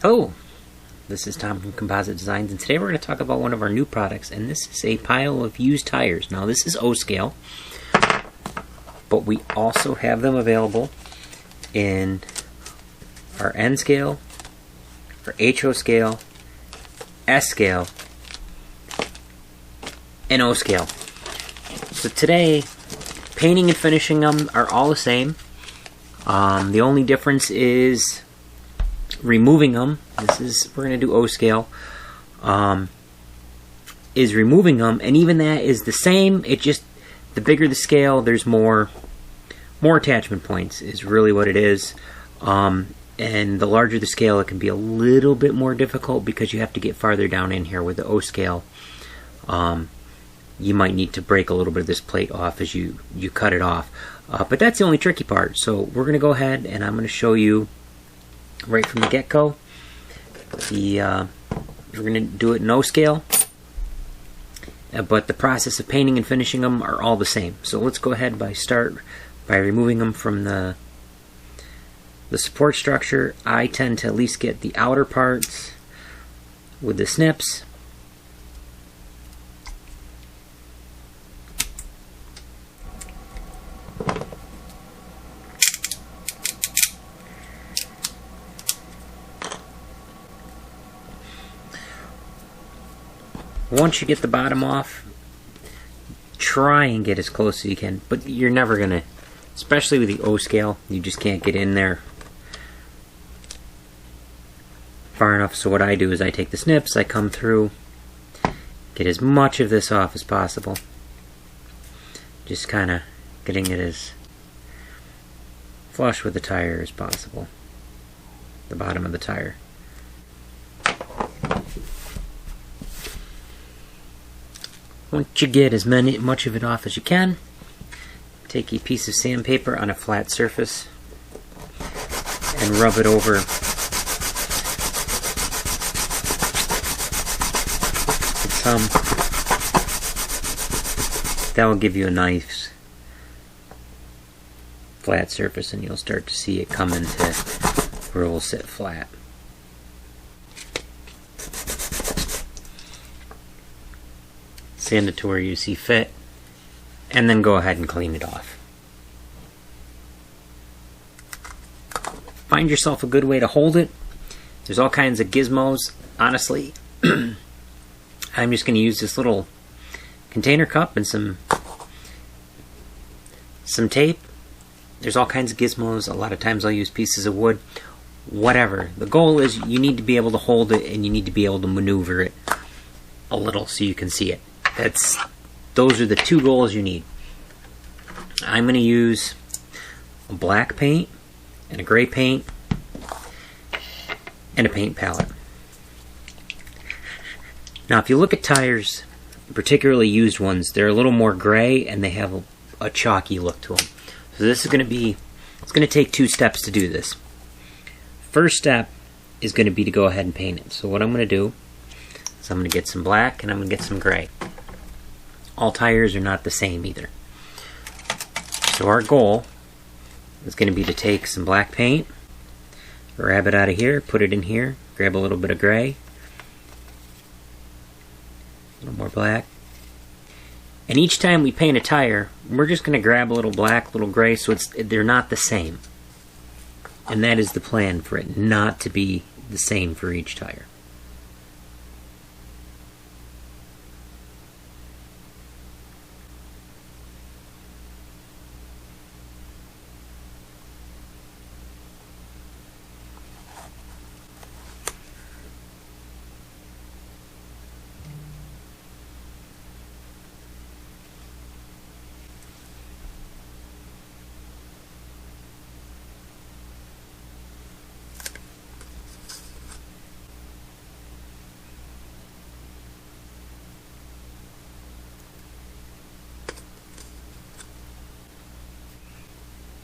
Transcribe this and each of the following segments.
Hello, this is Tom from Composite Designs, and today we're going to talk about one of our new products, and this is a pile of used tires. Now this is O-scale, but we also have them available in our N-scale, our HO-scale, S-scale, and O-scale. So today, painting and finishing them are all the same. The only difference is removing them. We're going to do O-scale. Is removing them, and even that is the same. It just, the bigger the scale, there's more attachment points is really what it is. And the larger the scale, it can be a little bit more difficult because you have to get farther down in here. With the O-scale, you might need to break a little bit of this plate off as you cut it off. But that's the only tricky part. So we're going to go ahead and I'm going to show you right from the get-go. We're going to do it in O-scale, but the process of painting and finishing them are all the same. So let's go ahead start by removing them from the support structure. I tend to at least get the outer parts with the snips. Once you get the bottom off, try and get as close as you can, but you're never gonna, especially with the O-scale, you just can't get in there far enough. So what I do is I take the snips, I come through, get as much of this off as possible, just kind of getting it as flush with the tire as possible, the bottom of the tire. Once you get as much of it off as you can, take a piece of sandpaper on a flat surface and rub it over some. That will give you a nice flat surface, and you'll start to see it come into where it will sit flat. Sand it to where you see fit, and then go ahead and clean it off. Find yourself a good way to hold it. There's all kinds of gizmos. Honestly, I'm just going to use this little container cup and some tape. There's all kinds of gizmos. A lot of times I'll use pieces of wood. Whatever. The goal is you need to be able to hold it, and you need to be able to maneuver it a little so you can see it. Those are the two goals you need. I'm going to use a black paint and a gray paint and a paint palette. Now if you look at tires, particularly used ones, they're a little more gray and they have a chalky look to them. So this is going to be, it's going to take 2 steps to do this. First step is going to be to go ahead and paint it. So what I'm going to do is I'm going to get some black and I'm going to get some gray. All tires are not the same either. So our goal is going to be to take some black paint, grab it out of here, put it in here, grab a little bit of gray, a little more black. And each time we paint a tire, we're just going to grab a little black, a little gray, so they're not the same. And that is the plan, for it not to be the same for each tire.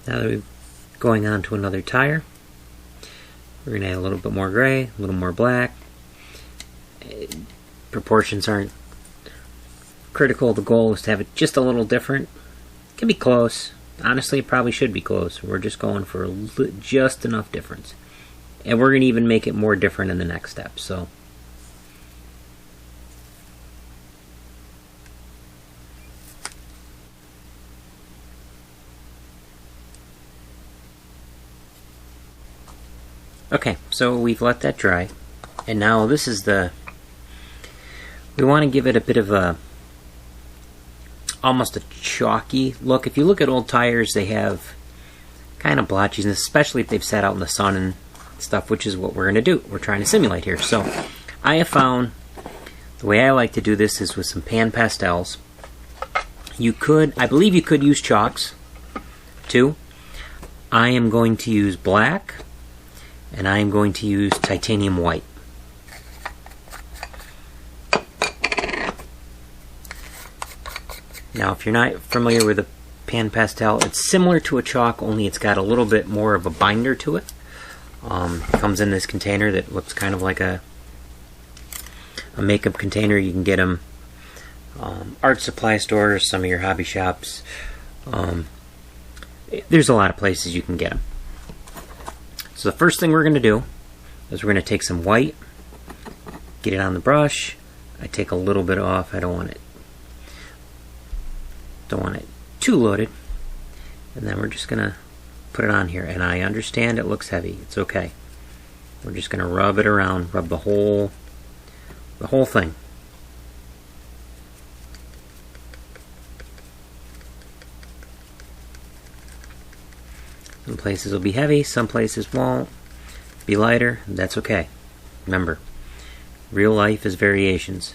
Now that we're going on to another tire, we're going to add a little bit more gray, a little more black. Proportions aren't critical. The goal is to have it just a little different. It can be close. Honestly, it probably should be close. We're just going for just enough difference. And we're going to even make it more different in the next step. So okay, so we've let that dry. And now this is we want to give it a bit of almost a chalky look. If you look at old tires, they have kind of blotchiness, especially if they've sat out in the sun and stuff, which is what we're going to do. We're trying to simulate here. So I have found the way I like to do this is with some pan pastels. I believe you could use chalks too. I am going to use black, and I am going to use titanium white. Now, if you're not familiar with a pan pastel, it's similar to a chalk, only it's got a little bit more of a binder to it. It comes in this container that looks kind of like a makeup container. You can get them art supply stores, some of your hobby shops. There's a lot of places you can get them. So the first thing we're going to do is we're going to take some white, get it on the brush. I take a little bit off. I don't want it too loaded. And then we're just going to put it on here. And I understand it looks heavy. It's okay. We're just going to rub it around, rub the whole thing. Some places will be heavy, some places won't. Be lighter, that's okay. Remember, real life is variations.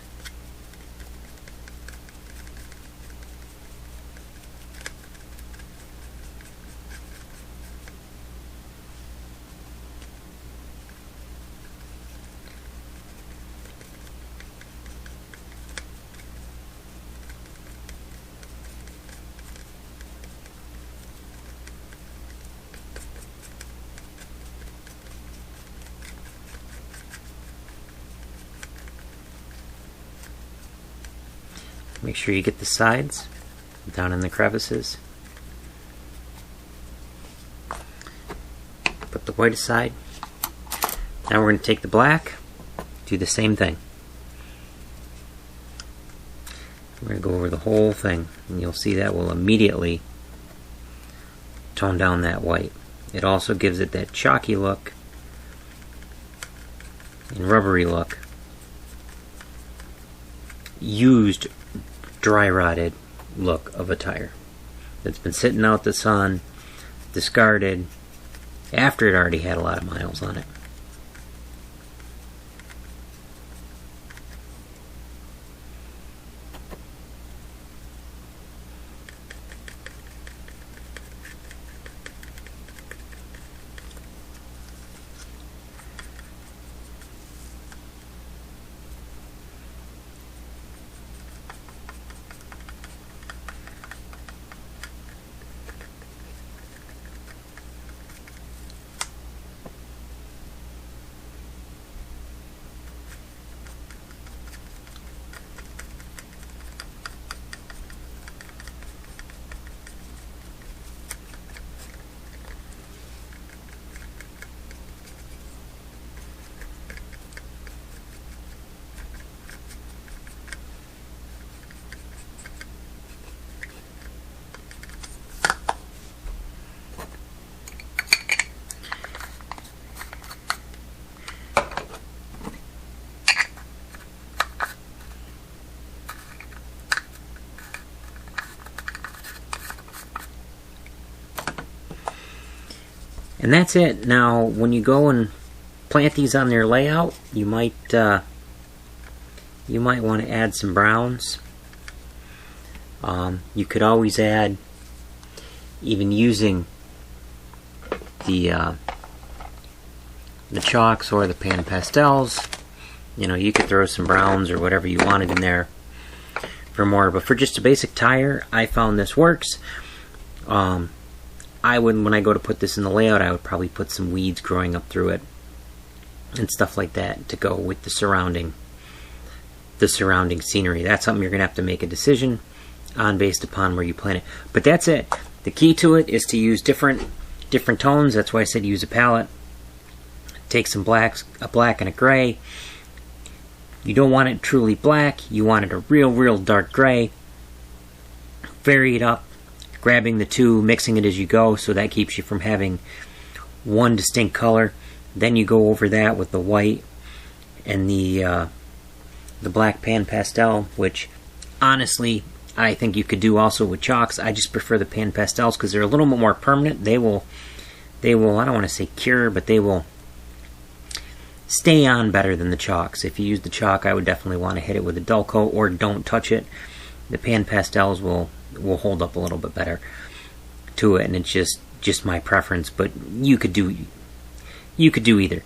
Make sure you get the sides down in the crevices. Put the white aside. Now we're going to take the black, do the same thing. We're going to go over the whole thing, and you'll see that will immediately tone down that white. It also gives it that chalky look and rubbery look. Used dry rotted look of a tire that's been sitting out the sun, discarded after it already had a lot of miles on it. And that's it. Now, when you go and plant these on their layout, you might want to add some browns. You could always add, even using the chalks or the pan pastels. You know, you could throw some browns or whatever you wanted in there for more. But for just a basic tire, I found this works. When I go to put this in the layout, I would probably put some weeds growing up through it and stuff like that to go with the surrounding scenery. That's something you're going to have to make a decision on based upon where you plant it. But that's it. The key to it is to use different tones. That's why I said use a palette take some a black and a gray. You don't want it truly black, you want it a real dark gray. Vary it up, grabbing the two, mixing it as you go, so that keeps you from having one distinct color. Then you go over that with the white and the black pan pastel, which honestly I think you could do also with chalks. I just prefer the pan pastels because they're a little bit more permanent. They will I don't want to say cure, but they will stay on better than the chalks. If you use the chalk, I would definitely want to hit it with a dull coat or don't touch it. The pan pastels will hold up a little bit better to it, and it's just my preference, but you could do either.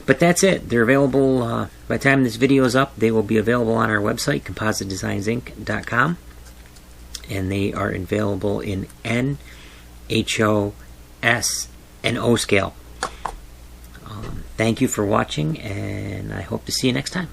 But that's it. They're available by the time this video is up. They will be available on our website, compositedesignsinc.com, and they are available in N, HO, S, and O scale. Thank you for watching, and I hope to see you next time.